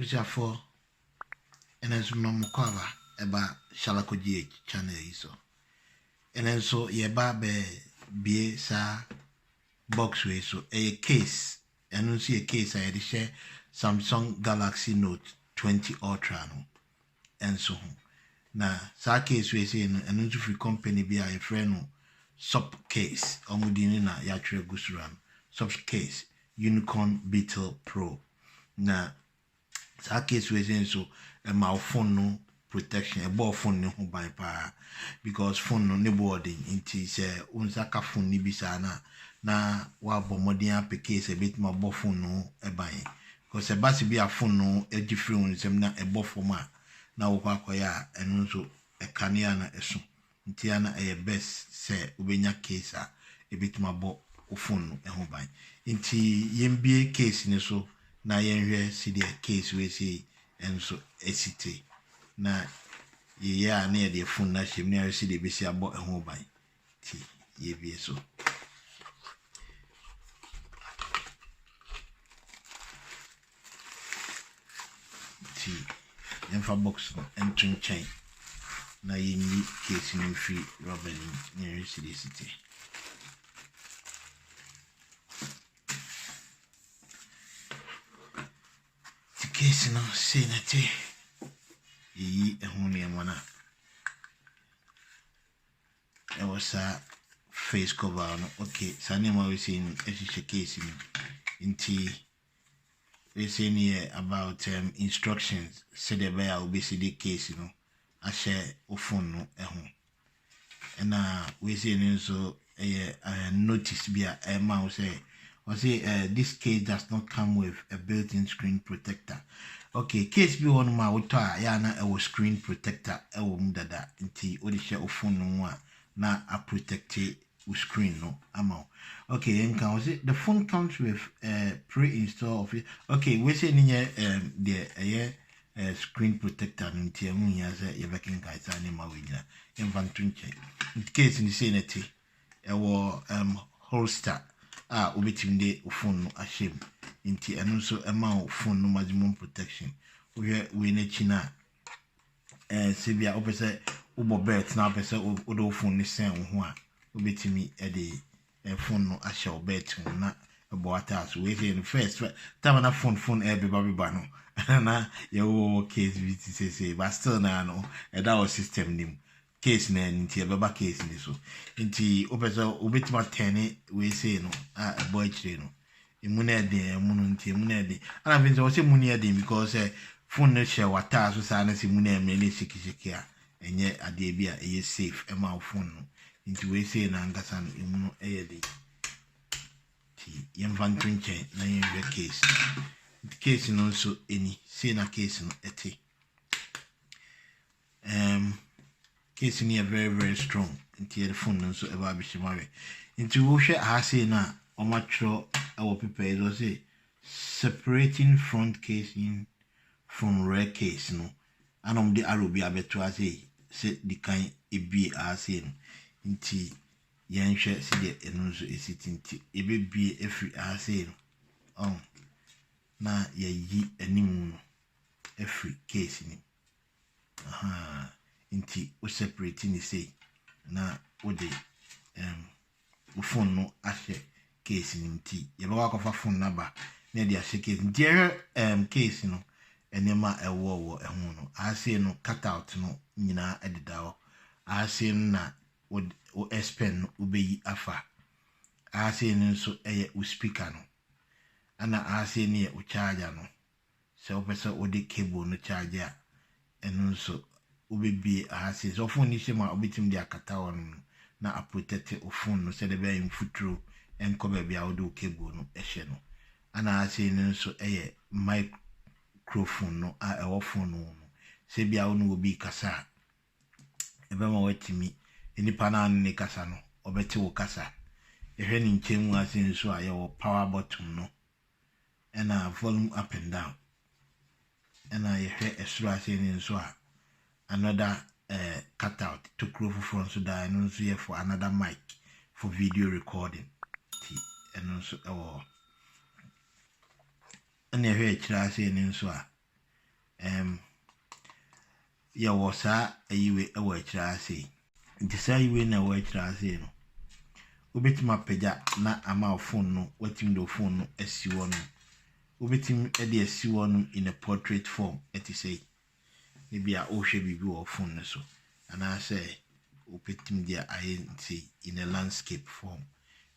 for and as Mamukava about Shalako GH channel so. And then so ye be sa box way so a case and you see a case I had to share Samsung Galaxy Note 20 Ultra no and so na sa case we say no and you free company be a friend no Supcase omudini na yatre gusuran Supcase Unicorn Beetle Pro na sa case we say so a my phone no protection a ball phone no by pa because phone no boarding inti say unsaka phone ni bisa na wa bomodian pe case a bit my ball phone no e buy because a basi be a phone no e different nsem na e ball phone na wo kwakoya enu so e kanea na eso nti ana e best say ubenya case a e bit my ball phone no e ho buy nti yembie case ni so na yenhwe si the case we say enso esite na ye ya na the phone na shem na si the besi abo e ho ban ti ye bi so ti enfa box no entun chain na ye ni case ni free rubber ni si the city ti case no say na ti yi ehun ni mona e was a face cover no okay sanema we say in case ni inti we say here about instructions say the way will be see the case you know I share o phone no ehun and we say so notice be a man say this case does not come with a built-in screen protector. Okay, case be one ma wuta ya na a screen protector e wo mudada nti odi share o phone no na a protect screen no amount. Okay, and can was it the phone comes with pre-install of it. Okay, we say niye the screen protector nti amu ya say ye baking guys anima we nyina inventunche. In case ni say neti e wo holster ubetim de phone no ashim inti anu so ema phone no maximum protection we na china sebia opese ubo bet na opese odo phone ni sen ho a ubetimi e de phone no asha bet na ebo atas we say first time na phone everybody no na your case vt say but still na no that was system nim case na nti e baba case ni so nti opese obetima 10 we say no a boy chire no imune de munu nti imune de ana vinzo o se muni de because phone no share wata so sa na se muni me le shiki a enye ade bi a eye safe e ma phone no nti we say na ngasa no imunu eye de ti yemvantrinche na yen case no so eni say na case no ete case ni very very strong nti the phone no so eba bishimare nti wo hwe a say na o matro our people is say separating front casing from rear case no anom de arobi abeto say the kind e be say nti yan hwe see the eno so esitinti e be bie efri say no na yi anim no efri case ni nti o separating ni say na o de o phone no ahye case nti ye ba kwa phone number na dia case nti case no enema ewo ehu no ase no cut out no nyina edida ho ase na o expand no ubeyi afa ase no so eye o speaker no ana ase ne o charger no so pesa o de cable no charger enu so ubebi ase so phone ni shema obitim dia kata won na a protect o phone no se de be infutro enko bia odo cable no ehye no ana ase no so microphone no a ewo phone no se bia ono obi kasa ebe ma watimi enipa na ne kasa no obeti wo kasa ehwe ni nchemu ase nso a yewo power button no ena volume up and down ena yehwe esro ase ni nso a another cut out to crowd front so that no so here for another mic for video recording and also and here try say ni so a ya was a yiwe a wachra say. Decide when a wachra say no. Ubetima peja na ama phone no, waiting the phone no SC1. Ubetim edi SC1 in a portrait form, eti say. Maybe a oshe bibi or phone so. And I say, ubetim dia I say in a landscape form.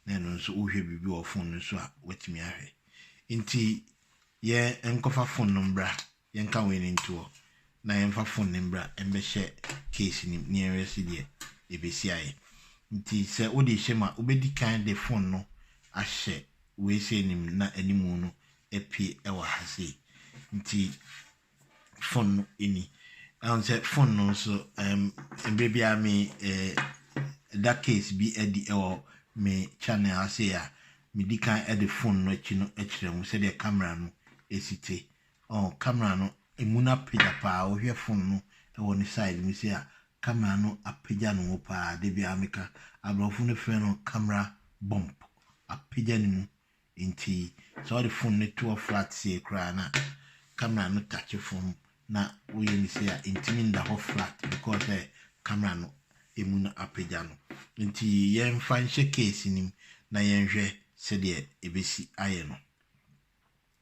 Then so oshe bibi or phone so wait me ahe. Inti ye enkofa phone number yenka win into na yenfa phone number embe share case ni nearest there ebesi aye. Nti se odi shema ubedi kan de phone no ahye we say nim na animu no epie ewa hase. Nti phone no ini I say phone no so embe bia me that case be edi ewa me channel ase ya me di kan e de phone no echi no echire mu se de camera no esite camera no emuna pija pa o hwe phone no e woni side mi se a camera no apija no pa de bia meka abrofo no fe no camera bump apija ni mu nti so the phone no to flat say kra na camera no touch phone na we ni se a intimi nda ho flat because camera no emuna apija no nti yen fan she case nim na yen hwe se de ebesi aye no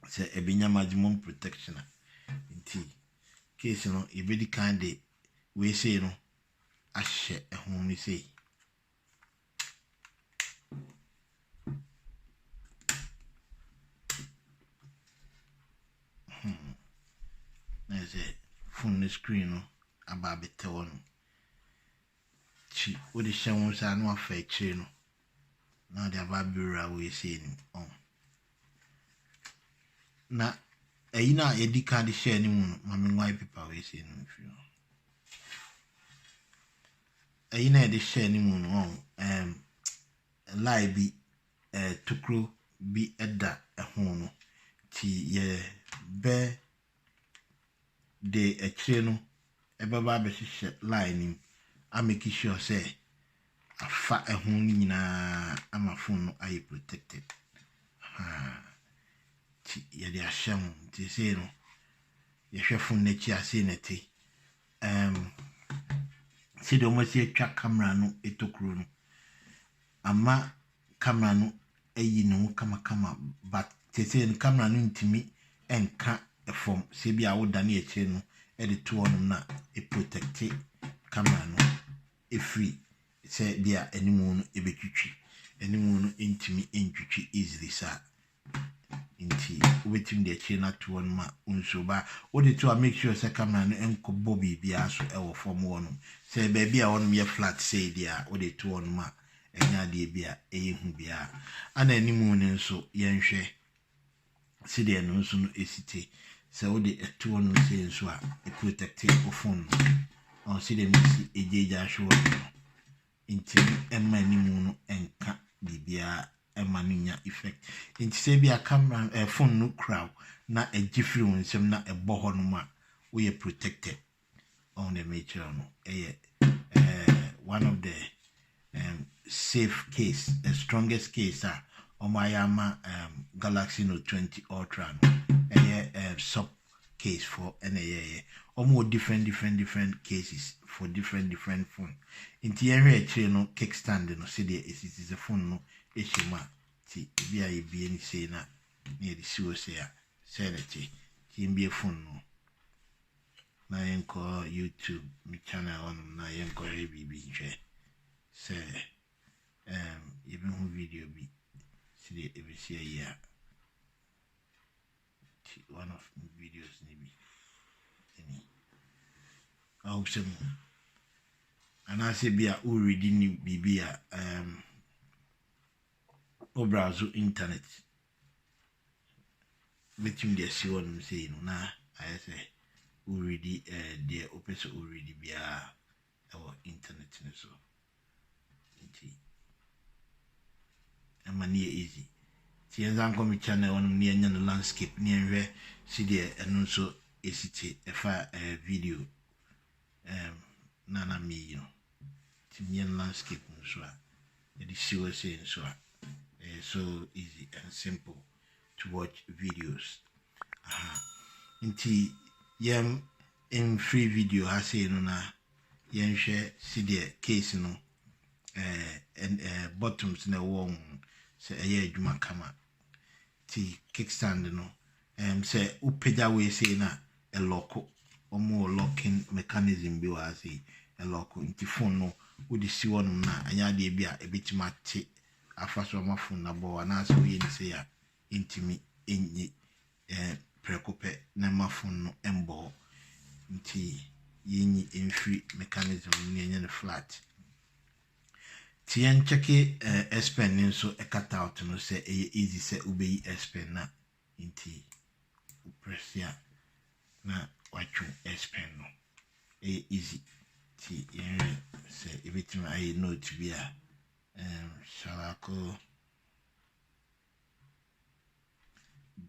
se ebinya maximum protection nti case no ebedi kan de we say no ahye ehun ni say na say phone screen no aba bete won chi odi hye sa no afa echi no na de aba bira we say ni na na edi kan de share ni mu mami nwai paper we say no fi na edi share ni mu no lie bi tukro bi eda ehun no ti ye be de echire no ebaba be hye lie ni a make sure say afa ehun ni nyina ama phone no aye protected ye de ahye ti say no ye hwe phone na chi ase na ti see the almost twa camera no etokro no ama camera no ayi no kama but te say the camera no ntimi enka from se bia wo da na ye kire no e de to on na e protect camera no e free say bia animu no e betwitwi animu no ntimi entwitwi easily sa inti wetin de kire na to on ma unso ba wo de to make sure say camera no enko bobi bia so e wo form one say baby a on me flat say dia wo de to on ma enya de bia eyehu bia ana animu ne nso yenhwe see de no nso no esite say wo de to on say nso a e protect your phone on see de misi ejeja hwo inti emma animu no enka bibia emaninya effect inti say bia camera phone no crowd na ejifri wonsem na ebo no ma we protected on the nature no one of the safe case the strongest case Omayama Galaxy Note 20 Ultra no Supcase for almost different cases for different phone inti here no kickstand no say there is a phone no eshima ti bia e bia ni say na near the siwo say a say na ti mbie phone no na yenko YouTube mi channel on na yenko bibi nche say even who video bi see the ebesi ya one of videos ni bi any awesome and I say bia o ready ni bibi a o browse internet between the see one say no na I say already the opesa already bia our internet so nti amani easy ti enza nko mi channel on ni enya no landscape ni enhwe si de eno so esiti efa video nana mi yo ti mi landscape so a the see say so so easy and simple to watch videos nti yem in free video ha say no na yen hwe see the case no and bottoms na won say eye adwuma kama ti kickstand no say upeja we say na a lock omo locking mechanism bi wa say a lock nti phone no wodi si wonum na anya de bia ebetima te afaso ma phone na bo na so ye ni say ya intimi enyi prekope na ma phone no embo nti yenyi enfree mechanism ni enye no flat tien cheke S-Pen nso e cut out no say e easy say ubeyi S-Pen na nti press ya na watchu S-Pen no e easy ti yen say ebitima I note bia shall I call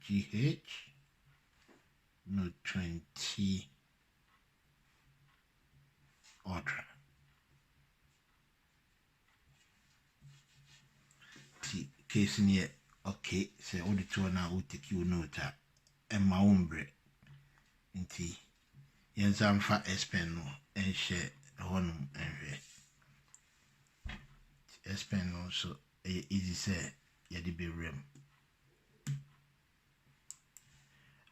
GH no 20 order ti case ni okay say auditor na we take you note e ma umbre nti yen zamfa S-Pen no en share honum enwe S-Pen no so easy say ya di be rem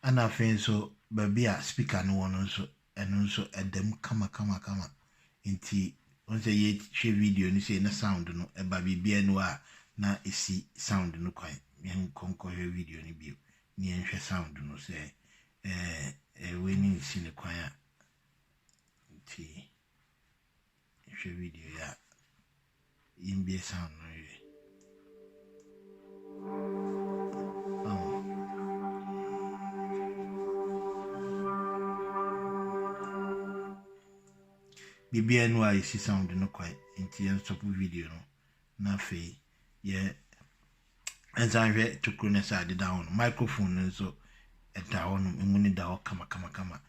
ana fen so babia speaker no one so eno so edem kama nti on say ye share video ni say na sound no e ba bibia no a na esi sound no kwan yen konko video ni bio ni enhwe sound no say we ni si ne kwan a nti share video ya imbe sound no ye bibia no a esi sound no kwan nti en stop video no na fe ye ensanhwe to na side down microphone nso eta on emuni da kama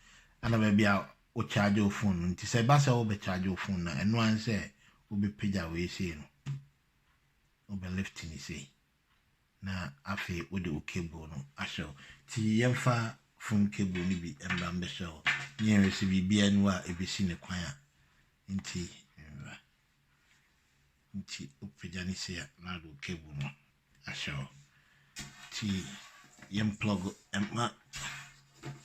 ana ba bia o charge o phone nti se ba se o be charge o phone na eno an se o be page we say no o be lift ni say na afi o de o cable no asho ti yemfa phone cable ni bi emba mbe show ni en receive bia no a ebesi ne kwan a nti o page ni say na do cable no asho ti yem plug emma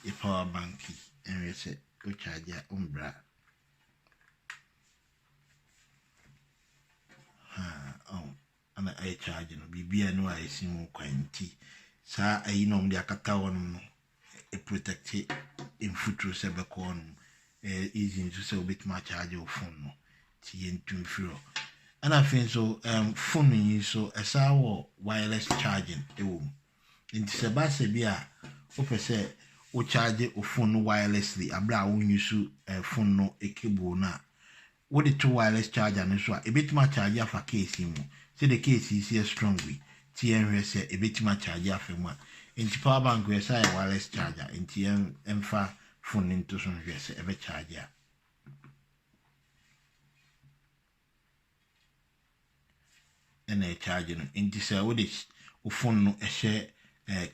e power bank and we say go charge ya umbra ana I charge no bibia no a esimu kwanti sa ayi no mde akata won no e protect in futuro se be ko no easy to say obit ma charge your phone no ti yentum firo ana fin so phone yi so esa wo wireless charging e wo nti se ba se bia o pese o charge o phone wirelessly abra wo use phone no e cable na what the two wireless charger no so a bit ma charge afa case mu say the case is here strongly tn say a bit ma charge afa mu nti power bank we say wireless charger nti emfa phone into so we say e be charge a and a charge no nti say what this o phone no e share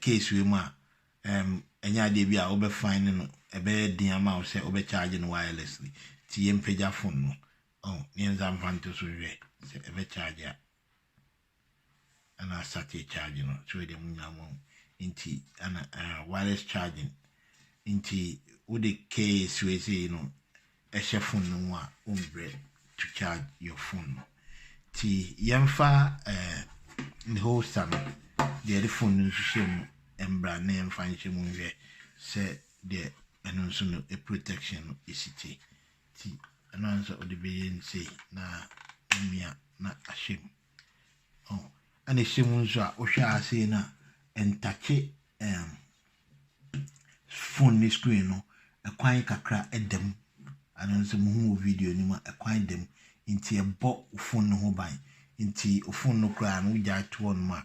case we mu a enya de bia obe fine no ebe din ama o say obe charge no wirelessly ti yem page phone no nienza mfanto so we say ebe charge a ana start charge no so de munyamo nti ana wireless charging nti with the case we say no e share phone no a umbre to charge your phone no ti yemfa the whole time the phone no share embra na emfa nche mu we say the anonso no a protection is it ti anonso o de be say na emia na ashim and ashim nso a o hwa ase na entache phone ni screen no ekwan kakra edem anonso mu video ni ma ekwan dem nti ebo phone no ho ban nti phone no kra no ja to on ma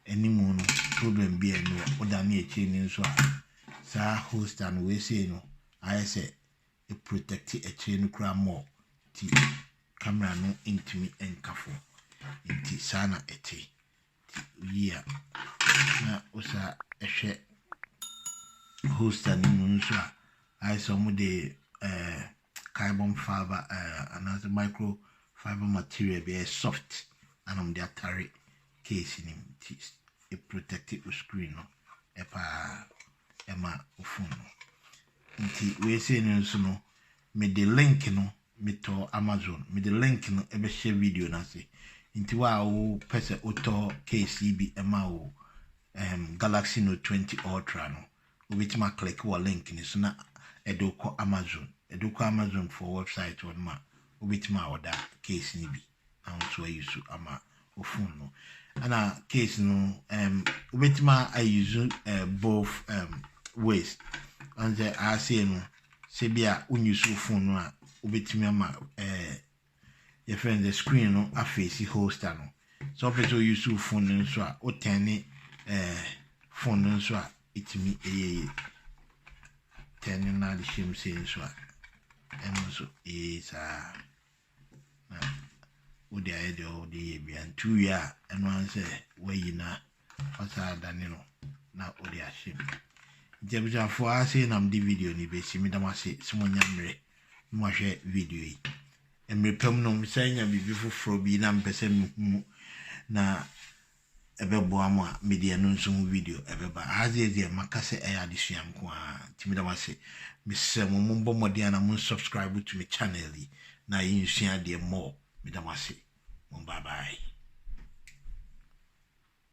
enimu no problem bi eno oda na echi ni nso a sa host and we say no I say e protect echi no kra more ti camera no intimi enkafo nti sana eti yeah na osa ehwe host and nunsa I some the carbon fiber another microfiber material be soft and the atari case in him a protective screen no epa ema phone nti we say no me the link no me to Amazon me the link no ebe share video na say nti wa wo pese auto case bi ema wo Galaxy Note 20 Ultra no obitima click wo link ni so na edoko Amazon for website on ma obitima order case ni bi and so use ama o phone no ana case no obitima I use both ways and I say no se bia use phone no a obitima ama your friend the screen no a face holster no so people use phone no so a o turn phone no so a itimi turn na the shame saying so and so is na odi ayede odi bi and 2 year and one say we na fasa dani no na odi ashim jebja for ase na mdi video ni be simi dama se simonya mre mo hwe video yi emre pam no msanya bibi foforo bi na mpese mu na ebebo ama media no nso video ebeba hazie makase eya disuam ko a timi dama se misem mo mbɔ mɔden na mo subscribe to my channel na yin sua de more me dama se bye bye.